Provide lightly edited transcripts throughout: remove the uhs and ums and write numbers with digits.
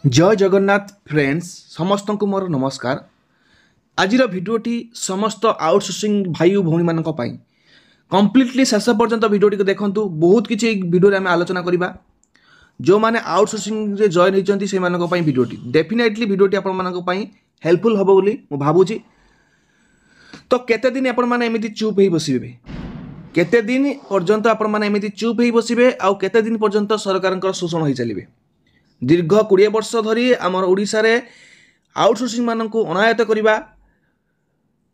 जय जगन्नाथ फ्रेंड्स समस्त को मोर नमस्कार। आजिर भिडियोटी समस्त आउटसोर्सिंग भाई और भौणी मान कम्प्लीटली शेष पर्यंत भिडियोटी को देखूँ। बहुत किसी भिडियो आम आलोचना करवा जो मैंने आउटसोर्सिंग जॉइन होती से भिडियोटी डेफिनेटली भिडियोटी आप हेल्पफुल हम बोली भावुची। तो केते दिन आपण माने एमिति चुप ही बसिबे, केते दिन पर्यंत आपण माने एमिति चुप ही बसिबे आउ केते दिन पर्यंत सरकार शोषण हो चलिए। दीर्घ 20 वर्ष धरी आमर ओडिशा रे आउटसोर्सिंग मानकु अनायत करिबा,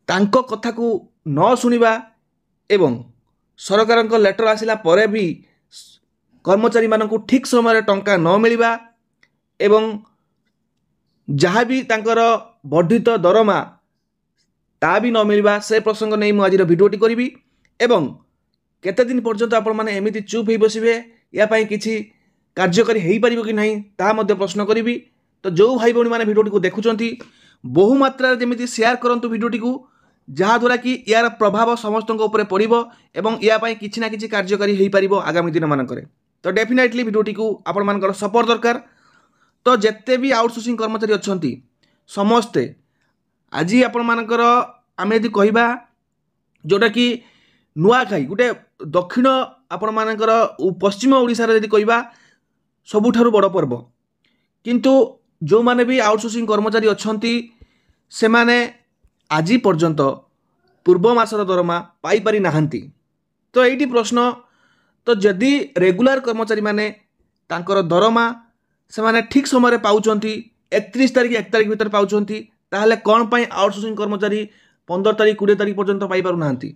तांको कथा को न सुनिबा एवं सरकार लेटर आसिला परे भी कर्मचारी मानकु ठीक समय टंका न मिलिबा एवं जहाँ भी तांकर वर्धित दरमा ता भी न मिलवा से प्रसंग नहीं मुझे भिडियोटी करी एवं केते दिन पर्यंत आपण माने एमिति चुप ही बसिबे या पई किछि कार्यकारी हो पार कि नहीं ताहा प्रश्न करी। तो जो भाई भौणी मैंने भिडियोटी को देखुंट बहु मात्रा जमी सेयार करूँ भिडियोटी को जहाँद्वारा कि यार प्रभाव समस्त पड़ो एवं या किसी ना कि कार्यकारी हो पार आगामी दिन मानक। तो डेफिनेटली भिडियोटी को आपण सपोर्ट दरकार। तो जिते भी आउटसोर्सिंग कर्मचारी अच्छा समस्ते आज आपण मानकर आम यदि कहवा जोटा कि नुआखाई गोटे दक्षिण आपण मानकर पश्चिम ओडिशा रे यदि कहवा सबुठारु बड़ पर्व, किंतु जो माने भी आउटसोर्सिंग कर्मचारी अच्छी से माने आज पर्यंत पूर्व मासर दरमा पाई पारि नाहंती। तो यही प्रश्न, तो जदि रेगुलर कर्मचारी माने तांकर दरमा से माने ठीक समय पाउचंती 31 तारिख 1 तारिख भीतर पाउचंती, ताहले कौन पाई आउटसोर्सिंग कर्मचारी 15 तारिख 20 तारिख पर्यंत पाई पारु नाहंती।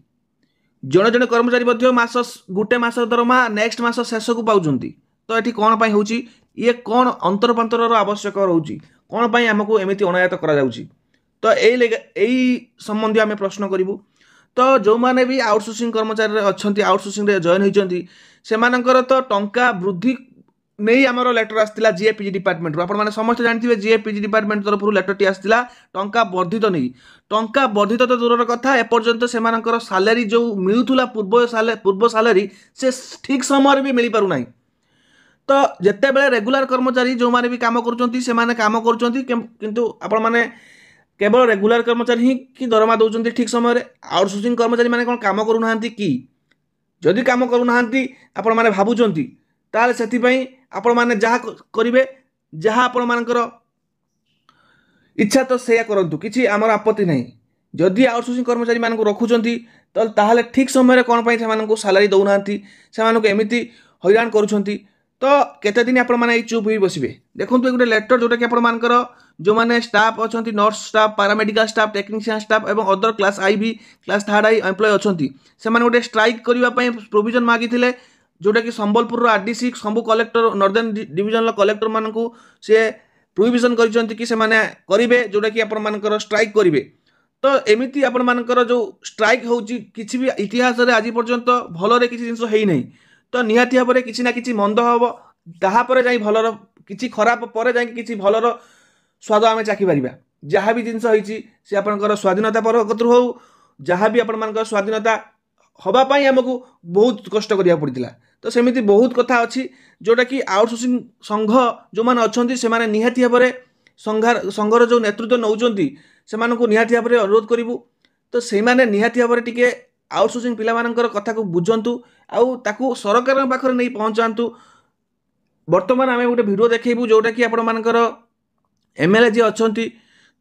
जड़े जड़े कर्मचारी मध्य मास गोटे मास दरमा नेक्स्ट मास शेष को पाउचंती। तो ये कौन पाई होची, ये कौन अंतरपांतर आवश्यक रोची, कौन पाई हमको एमिति अनायत करा जाउची। तो यही संबंधी आम प्रश्न करूँ। तो जो माने भी आउटसोर्सिंग कर्मचारी अच्छा आउटसोर्सिंग जॉइन होती से तो टंका वृद्धि नहीं आमर लेटर आसाला जीएपीजी डिपार्टमेंट रू। आपने समस्त जानते जीएपीजी डिपार्टमेंट तरफ लेटर आसाला टंका वर्धित नहीं। टंका वर्धित तो दूर कथा एपर्यंत से सालेरी जो मिलूला पूर्व सालेरी से ठीक समय भी मिल पारना। तो जिते बड़े रेगुलर कर्मचारी जो माने भी काम कर किंतु आपण माने केवल रेगुलर कर्मचारी ही कि दरमा दौरान ठीक समय। आउटसोर्सिंग कर्मचारी माने कौन काम करूना कि जदि काम करूना आपण माने भावुचंती ताले सेथिपई आपण माने जहाँ करिवे जहाँ आपण मानकर इच्छा तो सेया करंतु, किछि आमर आपत्ति नहीं। जदि आउटसोर्सिंग कर्मचारी मानक रखुचंती तो ताहले ठीक समय कौन पाई सेमानकु सैलरी दउनांती, सेमानकु एमिति हैरान करूछंती। तो केते दिन आपण माने चुप होई बसिबे। देखंतु एक लेटर जोटा कि आपण मानकर जो माने स्टाफ अछंती, nurse staff, paramedical staff, technician staff एवं अदर क्लास आई भी क्लास थर्ड आई एम्प्लॉय अछंती से माने गोटे स्ट्राइक करिवा पई प्रोविजन मागिथिले जोटा कि संबलपुर आरडीसी सबु कलेक्टर नॉर्दर्न डिविजन कलेक्टर मानकु से प्रोविजन करिसंती कि से माने करिवे जोटा कि आपण मानकर स्ट्राइक करिवे। तो एमिति आपण मानकर जो स्ट्राइक होउची किछि भी इतिहास रे आज पर्यंत भलो रे किछि जिंस हेई नै। तो निहाती भाव में किसी ना कि मंद हम तापर जा भलर कि खराब पर जा कि भलर स्वाद आम चाखी पार। जहाँ भी जिनस से आपंकर स्वाधीनता परकत हो जहाँ भी आपण स्वाधीनता हाँपाई आमको बहुत कष्ट करा पड़ा। तो सेमती बहुत कथा अच्छी जोटा कि आउटसोर्सिंग संघ जो मैंने अच्छा से निहाती भाव में संघर जो नेतृत्व नौकरी से निहाती भाव में अनुरोध करूँ। तो से निहाती भाव में टिके आउटसोर्सिंग पिला मानकर कथा को बुझंतु आउ ताकू सरकार पाखरे नहीं पहुँचातु। वर्तमान आम गोटे भिडियो देखू जोटा कि आपण मानकर एमएलए जी अच्छा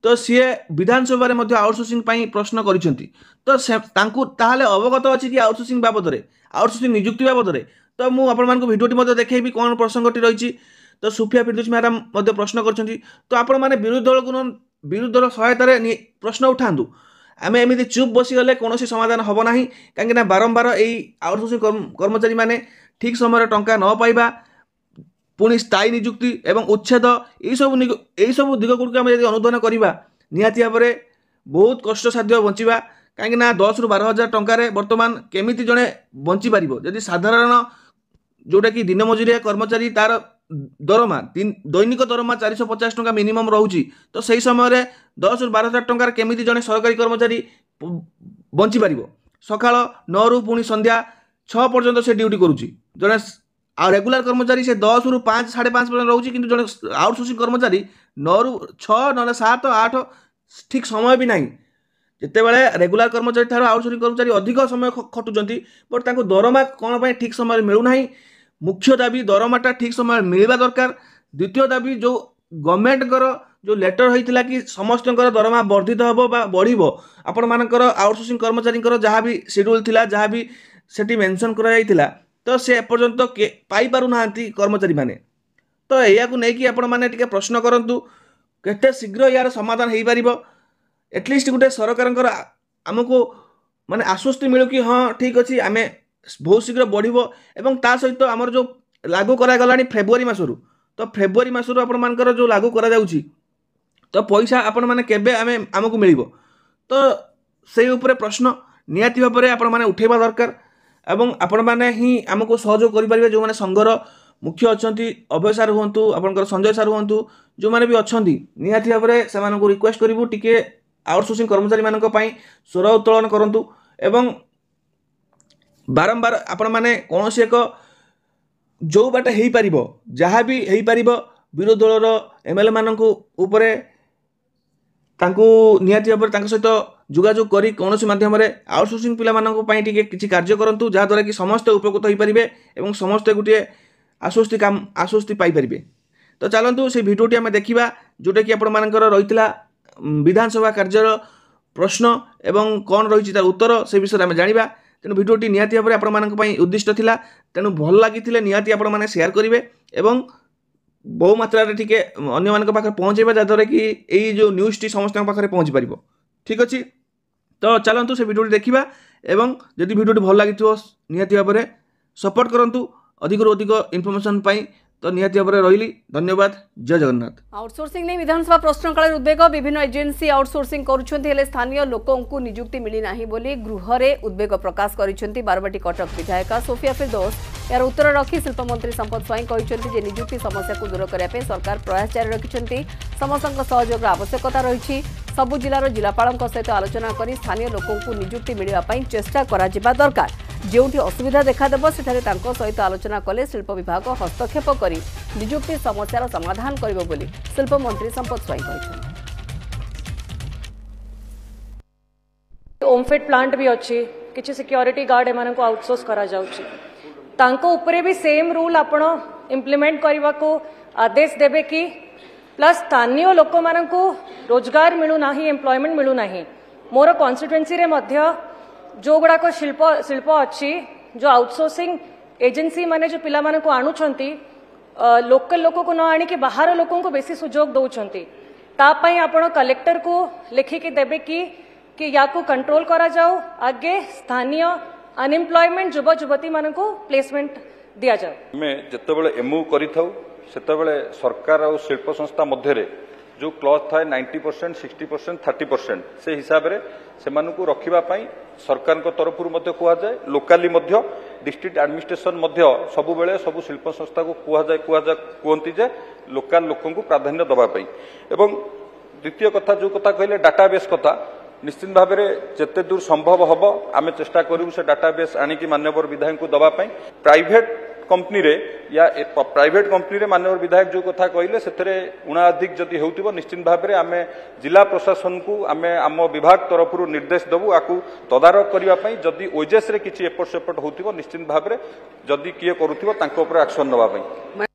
तो सी विधानसभा आउटसोर्सिंग प्रश्न करिसेंती। तो ताहले अवगत अच्छी कि आउटसोर्सिंग बाबद में आउटसोर्सिंग नियुक्ति बाबद में। तो मुझे भिडियोटी देखी कौन प्रसंगटी रही। तो सुफिया फिरदौसी मैडम प्रश्न कर। तो आपण मैंने विरोधी दल सहायतार प्रश्न उठातु। आम एमती चुप बसीगले कौन समाधान हम ना कहीं बारंबार यही आउटसोर्सिंग कर्मचारी माने ठीक समय टंका न पाइबा पुणी स्थायी नियुक्ति एवं उच्छेद यही सब दिग गुड़िक आम अनुधान करवा निहाती भाव में बहुत कष्ट साध्य बंचा। कहीं 10 ରୁ 12 हजार टंकार बर्तमान केमिति जड़े बंची पार जदि साधारण जोटा कि दिन मजुरिया कर्मचारी तार दरमा दैनिक दरमा 450 टंका मिनिमम रोचे। तो सही समय 10 ରୁ 12 हजार टंकार केमिति जड़े सरकारी कर्मचारी बंची पार। सकाळ 9 ରୁ पुणी संध्या 6 पर्यंत से ड्यूटी करुच्ची जड़े आ रेगुलर कर्मचारी से 10 रु 5 5.5% रोचे कि जन आउटसोर्सिंग कर्मचारी 9 रु 6 ना 7 8 ठीक समय भी नहीं जिते बड़े रेगुलर कर्मचारी ठार आउटसोर्सिंग कर्मचारी अधिक समय खटुंट बट दरमा कौन पर ठीक समय मिलूना मुख्य दाबी दरमाटा ठीक समय मिलवा दरकार। द्वितीय दाबी जो गवर्नमेंट जो लेटर होता कि समस्त दरमा वर्धित हम बढ़ आपण मानकर आउटसोर्सिंग कर्मचारी जहाँ भी शेड्यूल थिला जहाँ भी सेठी मेंशन करा तो से एपर्यंत पाई पारु ना कर्मचारी माने तो या नहीं आपण मैंने टिके प्रश्न करंतु केते शीघ्र यार समाधान हो पार एटलिस्ट गोटे सरकार आमको माने आश्वस्ति मिलू कि हाँ ठीक अच्छे आम बहुत शीघ्र बढ़ो एवं ता सहित आमर जो लागू करागला फेब्रुआरी मसरू तो फेब्रुआरी मसरू आपण मानकर जो लागू करा जाउची तो पैसा आपण माने केबे आमको मिल तो से उपरे प्रश्न निहाती भाव में आपण माने उठेबा दरकार एवं आपण माने ही आमको सहयोग करें जो माने संघर मुख्य अच्छा अभय सार हूँ आप संजय सार हूँ जो मैंने भी अच्छा निहाती भाव में से रिक्वेस्ट करूँ टिके आउटसोर्सिंग कर्मचारी मान स्वर उत्तोलन करूँ एवं बारंबार आपण माने कौन एक जो बाटे हो पार जहाँ भी हो पार विरोधी दलर एमएलए मान निहाती भाव में सहित जोगाजोग करी कौन माध्यम आउटसोर्सिंग पिला किसी कार्य करूँ जहाँद्वारा कि समस्ते उपकृत हो पारे और समस्ते गोटे आश्वस्ति पाइपर। तो चलतु से भिडियोटी आम देखा जोटा कि आपण मानकर रही विधानसभा कार्यर प्रश्न एवं कौन रही तार उत्तर से विषय में जाना तेणु भिडियोटी निहाती भाव में आपण उद्दिष्ट थिला तेणु भल लगी निहाती आपण मैंने शेयर करेंगे एवं बहु मात्रा टिके अन्य मान पाखे पहुँचेबा जहाँद्वारा कि यही जो न्यूज़ टी समस्त पाखे पहुँची पार। ठीक अच्छे तो चलतु से भिडियोटी देखा एवं जदि भिडियोटी भल लगी निहाती भाव में सपोर्ट करूँ अधिक अधिक इनफर्मेशन पाई तो निहाती भाव में रही। धन्यवाद। जय जगन्नाथ। आउटसोर्सिंग नहीं विधानसभा प्रश्नकाल उद्वेग विभिन्न एजेंसी आउटसोर्सिंग करुछन्ति स्थानीय लोकों नियुक्ति मिली नाही बोली गृह रे उद्वेग प्रकाश करिसेंति बारवाटी कटक विधायिका सोफिया फिरदौस। यार उत्तर रखी शिल्प मंत्री संपत स्वाई कहिसेंति जे नियुक्ति समस्या को दूर करने पे सरकार प्रयास जारी रखिसेंति समस्त सहयोग आवश्यकता रही सबु जिलार जिलापाल सहित आलोचना कर स्थानीय लोकों नियुक्ति मिलने चेष्टा करा दरकार जोठी असुविधा देखादेव सेठारे तांको सहित आलोचना कले शिल्प विभाग हस्तक्षेप कर नियुक्ति समस्यार समाधान करिबो बोली शिल्प मंत्री संपत स्वाई कहिसेंति। ओमफेड प्लांट भी अच्छी किसी सिक्योरिटी गार्ड एमान को आउटसोर्स करा जाउची तांको ऊपर भी सेम रूल आपण इम्प्लीमेंट करने को आदेश देवे कि प्लस स्थानीय लोक मान को रोजगार मिलू ना एम्प्लॉयमेंट मिलू ना मोर कॉन्स्टिट्युएंसी रे मध्य जो गुड़ाक शिल्प शिल्प अच्छी जो आउटसोर्सिंग एजेंसी माने जो पिला माने को आणुछंती लोकल लोक को न आणी बाहर लोकों को बेसी सुजोग दौरान तापाई आपण कलेक्टर को लिखिकी देवे कि या को कंट्रोल करा जाओ आगे स्थानीय अनएम्प्लॉयमेंट युवा युवती मान को प्लेसमेंट दिया जाए। मैं जितेबाला एमओ करिथाउ सेतेबाला सरकार और शिल्प संस्था मध्य जो क्लॉज थाए 90% 60% 30% से हिसाब रे सेमानकु को रखिबा पई सरकार को तरफ कहुए लोकाली डिस्ट्रिक्ट एडमिनिस्ट्रेशन सबु बेले सबु शिल्प संस्था को कहती जे लोकाल लोकों को प्राधान्य दवापाई एवं द्वितीय कथा जो कथा कहले डाटाबेस कथा निश्चित भाव में जिते दूर संभव हम आम चेष्टा करूँ से डाटाबेस आनिकी माननीय विधायक को दवापाई प्राइवेट कंपनी रे या प्राइवेट कंपनी रे माननीय विधायक जो कथा कहले से उणाधिक जदि होउतिबो निश्चित भाव में आम जिला प्रशासन को आम आम विभाग तरफ निर्देश देबू आकु तदारख करने जदि ओजेस रे किछि एपट सेपट होउतिबो निश्चित भाव में जदि किए करूथिबो तांको ऊपर एक्शन नबा पई।